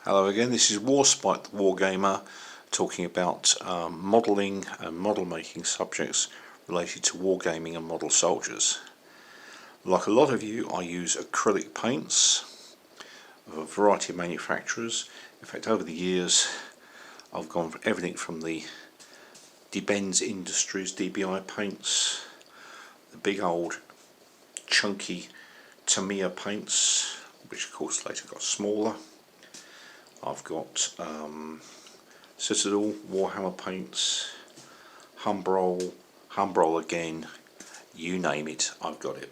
Hello again, this is Warspite the Wargamer, talking about modelling and model making subjects related to wargaming and model soldiers. Like a lot of you, I use acrylic paints of a variety of manufacturers. In fact, over the years I've gone for everything from the Benz Industries DBI paints, the big old chunky Tamiya paints, which of course later got smaller. I've got Citadel, Warhammer paints, Humbrol again, you name it, I've got it.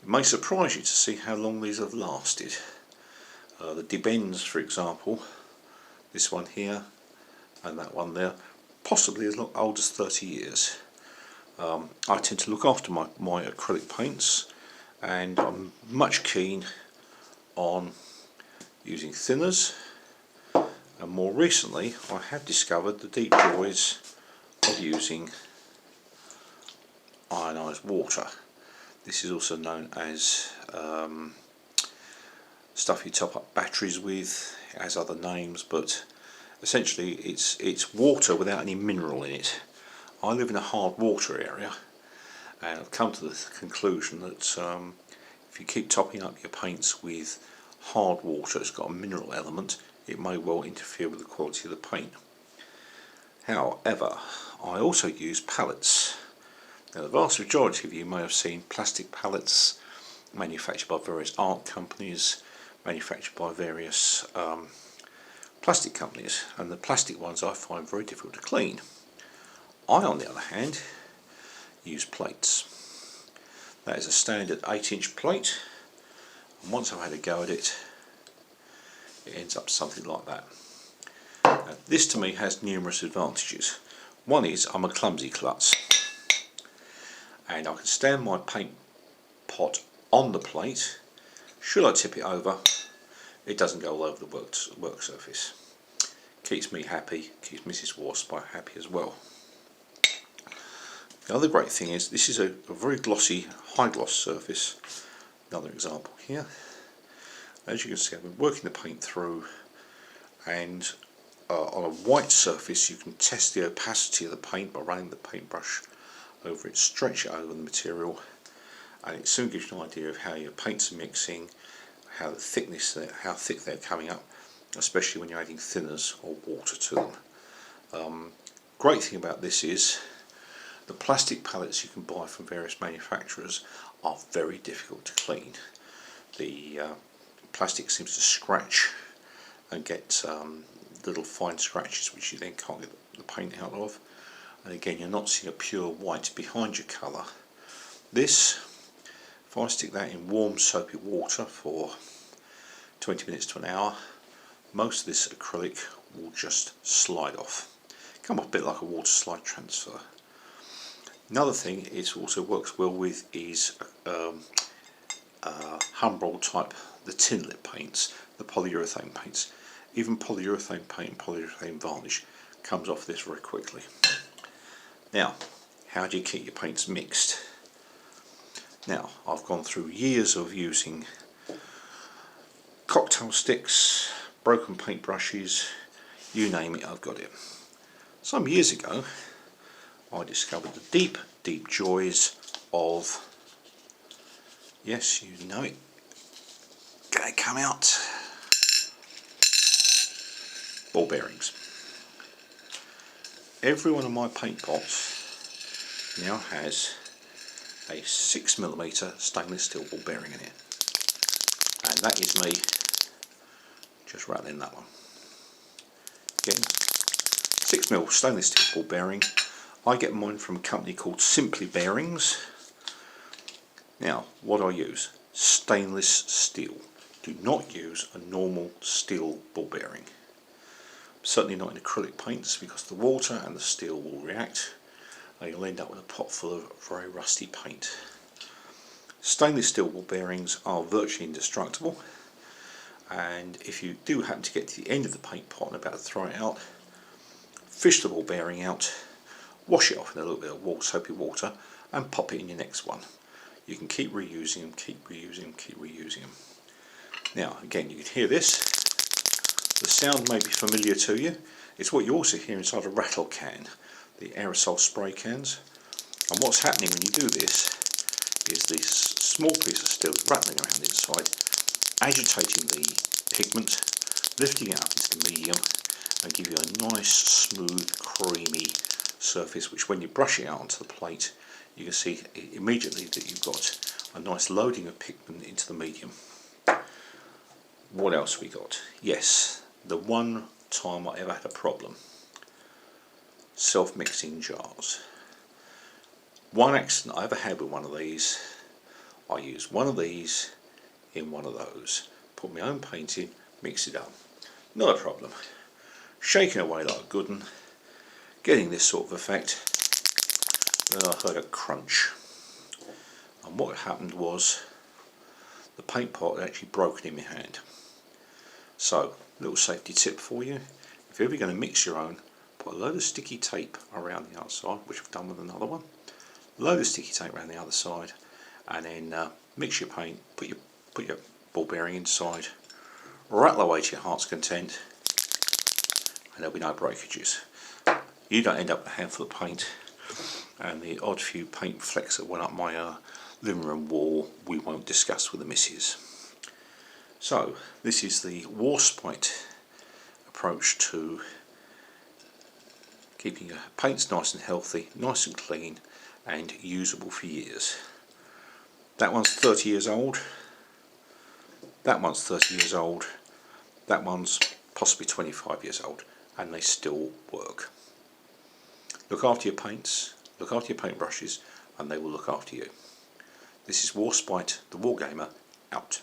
It may surprise you to see how long these have lasted. The Benz, for example, this one here and that one there, possibly as old as 30 years. I tend to look after my acrylic paints, and I'm much keen on using thinners, and more recently I have discovered the deep joys of using ionised water. This is also known as stuff you top up batteries with. It has other names, but essentially it's water without any mineral in it. I live in a hard water area, and I've come to the conclusion that if you keep topping up your paints with hard water, it's got a mineral element, it may well interfere with the quality of the paint. However, I also use pallets. Now, the vast majority of you may have seen plastic pallets manufactured by various art companies, manufactured by various plastic companies, and the plastic ones I find very difficult to clean. I, on the other hand, use plates. That is a standard 8-inch plate, and once I've had a go at it, it ends up something like that. Now, this to me has numerous advantages. One is I'm a clumsy klutz, and I can stand my paint pot on the plate. Should I tip it over, it doesn't go all over the work surface. Keeps me happy, keeps Mrs. Warspite happy as well. The other great thing is this is a very glossy, high gloss surface. Another example here. As you can see, I've been working the paint through, and on a white surface you can test the opacity of the paint by running the paintbrush over it, stretch it over the material, and it soon gives you an idea of how your paints are mixing, how thick they're coming up, especially when you're adding thinners or water to them. Great thing about this is the plastic pallets you can buy from various manufacturers are very difficult to clean. The plastic seems to scratch and get little fine scratches which you then can't get the paint out of, and again you're not seeing a pure white behind your colour. This, if I stick that in warm soapy water for 20 minutes to an hour, most of this acrylic will just slide off, come off a bit like a water slide transfer. Another thing it also works well with is Humbrol type, the tinlet paints, the polyurethane paints. Even polyurethane paint and polyurethane varnish comes off this very quickly. Now, how do you keep your paints mixed? Now, I've gone through years of using cocktail sticks, broken paint brushes, you name it, I've got it. Some years ago I discovered the deep joys of, yes, you know it, gonna come out, ball bearings. Every one of my paint pots now has a 6mm stainless steel ball bearing in it, and that is me just rattling that one. Again, 6mm stainless steel ball bearing. I get mine from a company called Simply Bearings. Now, what do I use? Stainless steel. Do not use a normal steel ball bearing. Certainly not in acrylic paints, because the water and the steel will react and you'll end up with a pot full of very rusty paint. Stainless steel ball bearings are virtually indestructible, and if you do happen to get to the end of the paint pot and about to throw it out, fish the ball bearing out, wash it off in a little bit of soapy water, and pop it in your next one. You can keep reusing them, keep reusing them, keep reusing them. Now again, you can hear this. The sound may be familiar to you. It's what you also hear inside a rattle can, the aerosol spray cans. And what's happening when you do this is this small piece of steel rattling around inside, agitating the pigment, lifting it up into the medium, and give you a nice, smooth, creamy surface, which when you brush it out onto the plate, you can see immediately that you've got a nice loading of pigment into the medium. What else we got? Yes, the one time I ever had a problem. Self-mixing jars. One accident I ever had with one of these, I used one of these in one of those. Put my own paint in, mix it up. Not a problem. Shaking away like a good one, getting this sort of effect. Then I heard a crunch. And what happened was the paint pot had actually broken in my hand. So, little safety tip for you. If you're ever going to mix your own, put a load of sticky tape around the outside, which I've done with another one. Load of sticky tape around the other side, and then mix your paint, put your ball bearing inside, rattle away to your heart's content, and there'll be no breakages. You don't end up with a handful of paint, and the odd few paint flecks that went up my living room wall we won't discuss with the missus. So this is the Warspite approach to keeping your paints nice and healthy, nice and clean, and usable for years. That one's 30 years old, that one's 30 years old, that one's possibly 25 years old, and they still work. Look after your paints, look after your paintbrushes, and they will look after you. This is Warspite, the Wargamer, out.